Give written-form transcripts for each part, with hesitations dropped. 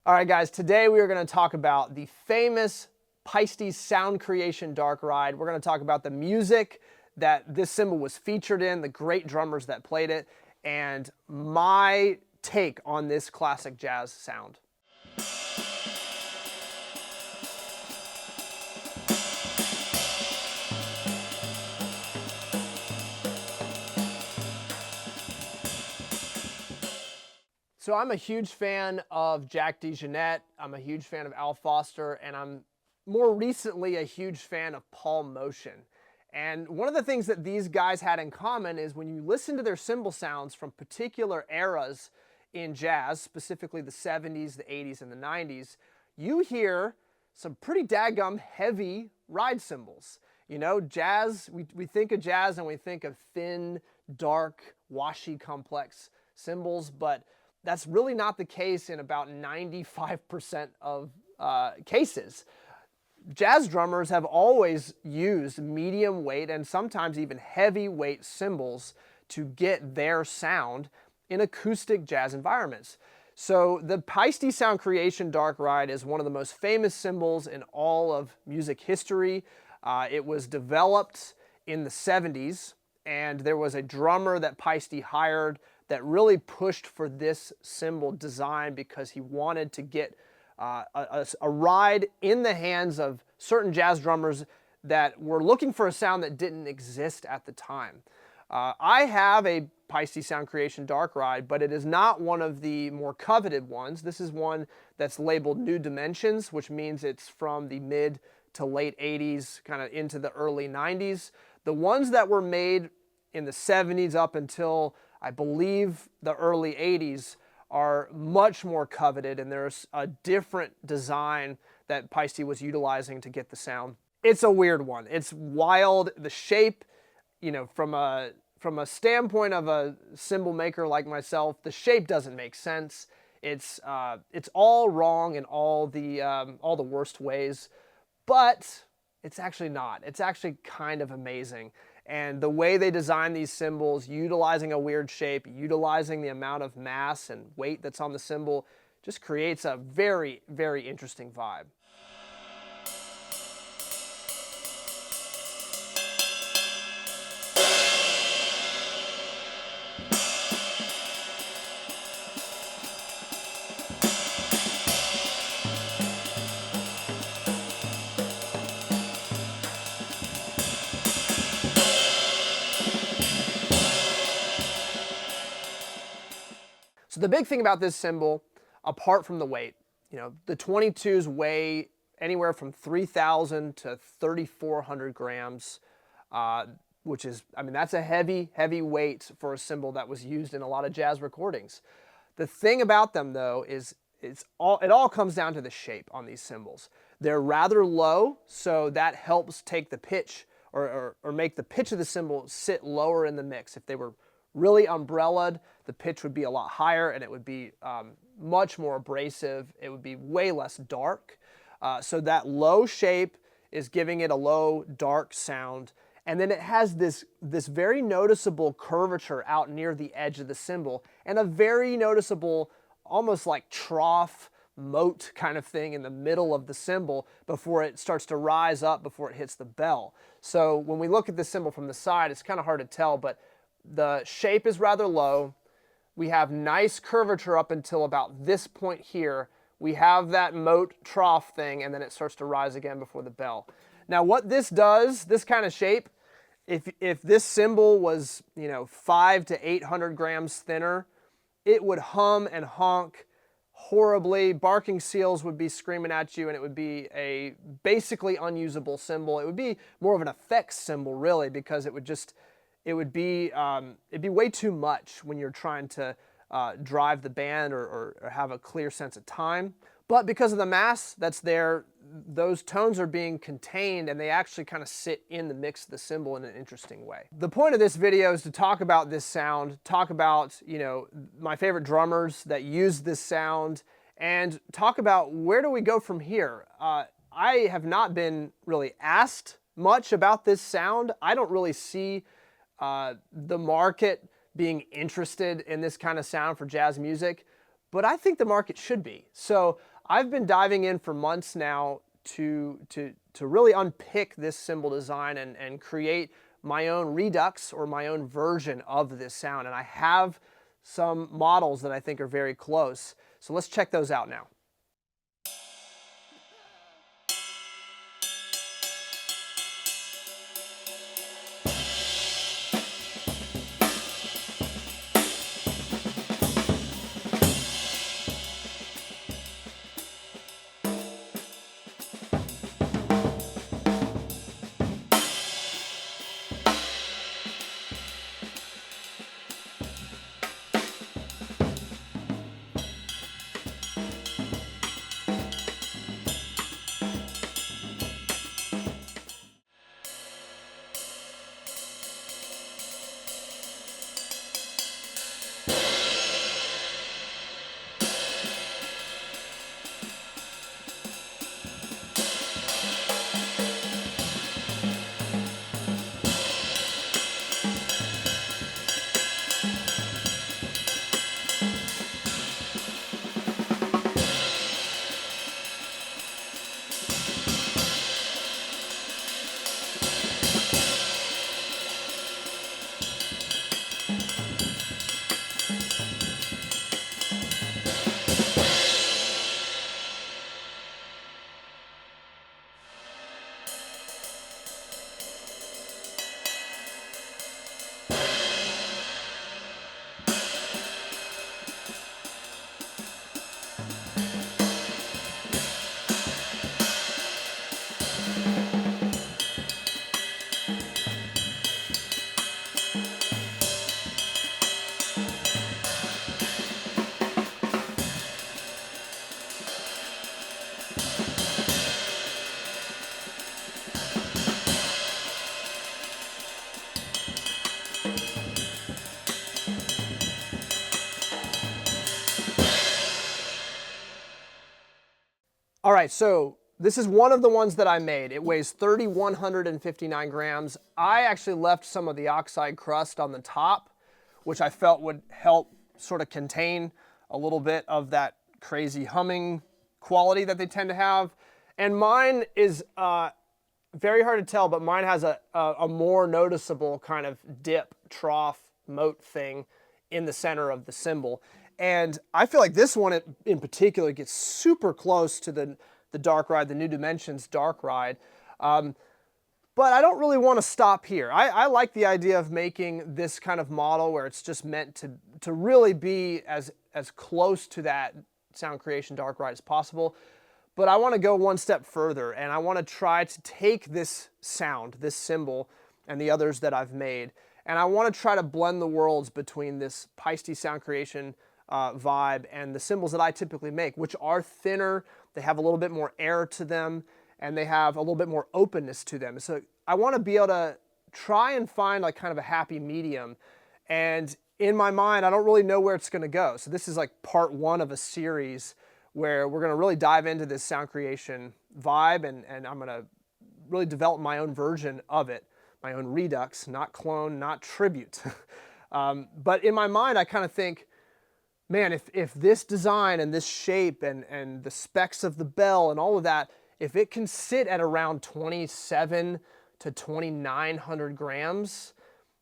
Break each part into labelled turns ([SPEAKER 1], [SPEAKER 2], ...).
[SPEAKER 1] All right, guys, today we are going to talk about the famous Paiste sound creation dark ride. We're going to talk about the music that this cymbal was featured in, the great drummers that played it, and my take on this classic jazz sound. So I'm a huge fan of Jack DeJohnette, I'm a huge fan of Al Foster, and I'm more recently a huge fan of Paul Motian. And one of the things that these guys had in common is when you listen to their cymbal sounds from particular eras in jazz, specifically the 70s, the 80s, and the 90s, you hear some pretty daggum heavy ride cymbals. You know, jazz, we think of jazz and we think of thin, dark, washy, complex cymbals, but that's really not the case in about 95% of cases. Jazz drummers have always used medium weight and sometimes even heavy weight cymbals to get their sound in acoustic jazz environments. So the Paiste sound creation dark ride is one of the most famous cymbals in all of music history. It was developed in the 70s, and there was a drummer that Paiste hired that really pushed for this cymbal design because he wanted to get a ride in the hands of certain jazz drummers that were looking for a sound that didn't exist at the time. I have a Paiste sound creation dark ride, but it is not one of the more coveted ones. This is one that's labeled New Dimensions, which means it's from the mid to late 80s, kind of into the early 90s. The ones that were made in the 70s up until I believe the early 80s are much more coveted, and there's a different design that Paiste was utilizing to get the sound. It's a weird one. It's wild. The shape, you know, from a standpoint of a cymbal maker like myself, the shape doesn't make sense. It's all wrong in all the worst ways, but it's actually not. It's actually kind of amazing. And the way they design these cymbals, utilizing a weird shape, utilizing the amount of mass and weight that's on the cymbal, just creates a very, very interesting vibe. So the big thing about this cymbal, apart from the weight, you know, the 22s weigh anywhere from 3,000 to 3,400 grams, which is, I mean, that's a heavy, heavy weight for a cymbal that was used in a lot of jazz recordings. The thing about them, though, is it all comes down to the shape on these cymbals. They're rather low, so that helps take the pitch or make the pitch of the cymbal sit lower in the mix. If they were really umbrellaed, the pitch would be a lot higher and it would be much more abrasive. It would be way less dark. So that low shape is giving it a low, dark sound. And then it has this very noticeable curvature out near the edge of the cymbal and a very noticeable, almost like trough moat kind of thing in the middle of the cymbal before it starts to rise up before it hits the bell. So when we look at the cymbal from the side, it's kind of hard to tell, but the shape is rather low. We have nice curvature up until about this point here. We have that moat trough thing, and then it starts to rise again before the bell. Now what this does, this kind of shape, if this cymbal was, you know, 500 to 800 grams thinner, it would hum and honk horribly. Barking seals would be screaming at you, and it would be a basically unusable cymbal. It would be more of an effects cymbal, really, because it would be it'd be way too much when you're trying to drive the band or have a clear sense of time. But because of the mass that's there, those tones are being contained and they actually kind of sit in the mix of the cymbal in an interesting way. The point of this video is to talk about this sound, talk about, you know, my favorite drummers that use this sound, and talk about where do we go from here. I have not been really asked much about this sound. I don't really see the market being interested in this kind of sound for jazz music, but I think the market should be. So I've been diving in for months now to really unpick this cymbal design and create my own Redux or my own version of this sound. And I have some models that I think are very close. So let's check those out now. All right, so this is one of the ones that I made. It weighs 3,159 grams. I actually left some of the oxide crust on the top, which I felt would help sort of contain a little bit of that crazy humming quality that they tend to have. And mine is very hard to tell, but mine has a more noticeable kind of dip, trough, moat thing in the center of the cymbal. And I feel like this one in particular gets super close to the Dark Ride, the New Dimensions Dark Ride. But I don't really want to stop here. I like the idea of making this kind of model where it's just meant to really be as close to that Sound Creation Dark Ride as possible. But I want to go one step further, and I want to try to take this sound, this cymbal, and the others that I've made, and I want to try to blend the worlds between this Paiste Sound Creation vibe and the cymbals that I typically make, which are thinner, they have a little bit more air to them, and they have a little bit more openness to them. So I want to be able to try and find like kind of a happy medium. And in my mind, I don't really know where it's going to go. So this is like part one of a series where we're going to really dive into this sound creation vibe, and I'm going to really develop my own version of it, my own Redux, not clone, not tribute. But in my mind, I kind of think, man, if this design and this shape and the specs of the bell and all of that, if it can sit at around 27 to 2,900 grams,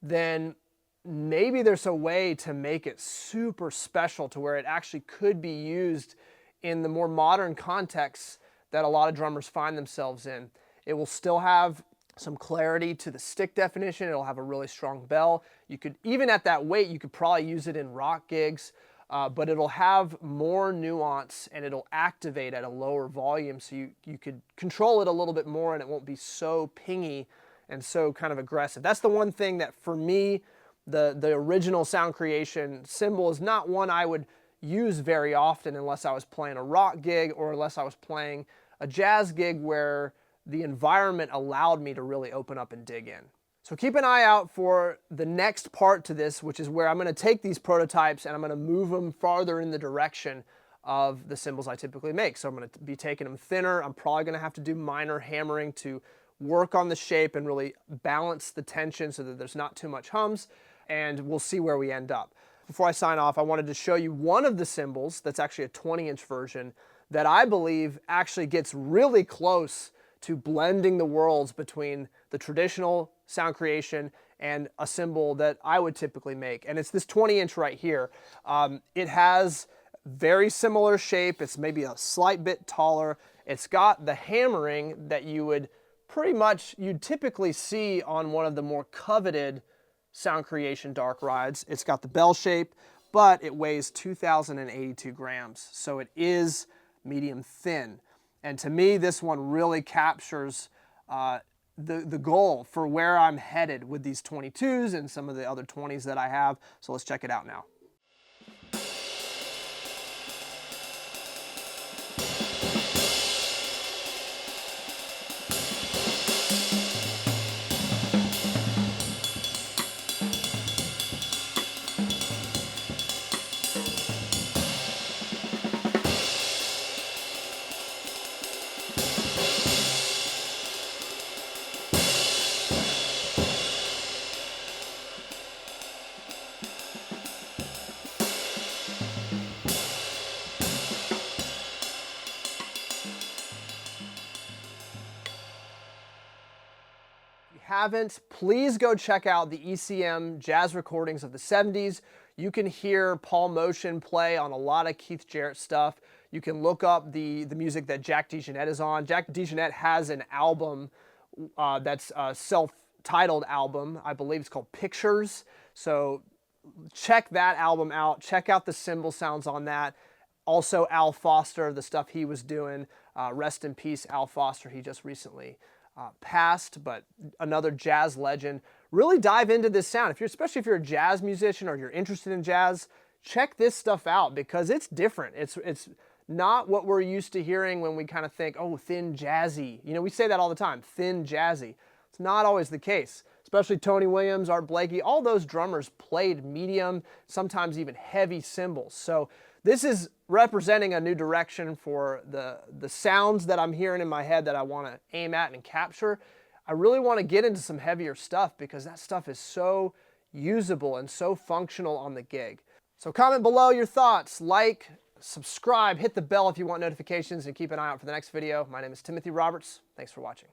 [SPEAKER 1] then maybe there's a way to make it super special to where it actually could be used in the more modern contexts that a lot of drummers find themselves in. It will still have some clarity to the stick definition. It'll have a really strong bell. You could, even at that weight, you could probably use it in rock gigs. But it'll have more nuance and it'll activate at a lower volume, so you could control it a little bit more and it won't be so pingy and so kind of aggressive. That's the one thing that for me, the original Sound Creation cymbal is not one I would use very often unless I was playing a rock gig or unless I was playing a jazz gig where the environment allowed me to really open up and dig in. So keep an eye out for the next part to this, which is where I'm going to take these prototypes and I'm going to move them farther in the direction of the cymbals I typically make. So I'm going to be taking them thinner. I'm probably going to have to do minor hammering to work on the shape and really balance the tension so that there's not too much hums, and we'll see where we end up. Before I sign off, I wanted to show you one of the cymbals that's actually a 20-inch version that I believe actually gets really close to blending the worlds between the traditional sound creation and a cymbal that I would typically make. And it's this 20-inch right here. It has very similar shape. It's maybe a slight bit taller. It's got the hammering that you'd typically see on one of the more coveted sound creation dark rides. It's got the bell shape, but it weighs 2,082 grams. So it is medium thin. And to me, this one really captures the goal for where I'm headed with these 22s and some of the other 20s that I have. So let's check it out now. Haven't, please go check out the ECM jazz recordings of the 70s. You can hear Paul Motian play on a lot of Keith Jarrett stuff. You can look up the music that Jack DeJohnette is on. Jack DeJohnette has an album that's a self-titled album. I believe it's called Pictures. So check that album out. Check out the cymbal sounds on that. Also Al Foster, the stuff he was doing. Rest in peace, Al Foster. He just recently passed, but another jazz legend. Really dive into this sound. Especially if you're a jazz musician or you're interested in jazz, check this stuff out because it's different. It's not what we're used to hearing when we kind of think, oh, thin jazzy. You know, we say that all the time, thin jazzy. It's not always the case. Especially Tony Williams, Art Blakey, all those drummers played medium, sometimes even heavy cymbals. So this is representing a new direction for the sounds that I'm hearing in my head that I want to aim at and capture. I really want to get into some heavier stuff because that stuff is so usable and so functional on the gig. So comment below your thoughts, like, subscribe, hit the bell if you want notifications, and keep an eye out for the next video. My name is Timothy Roberts. Thanks for watching.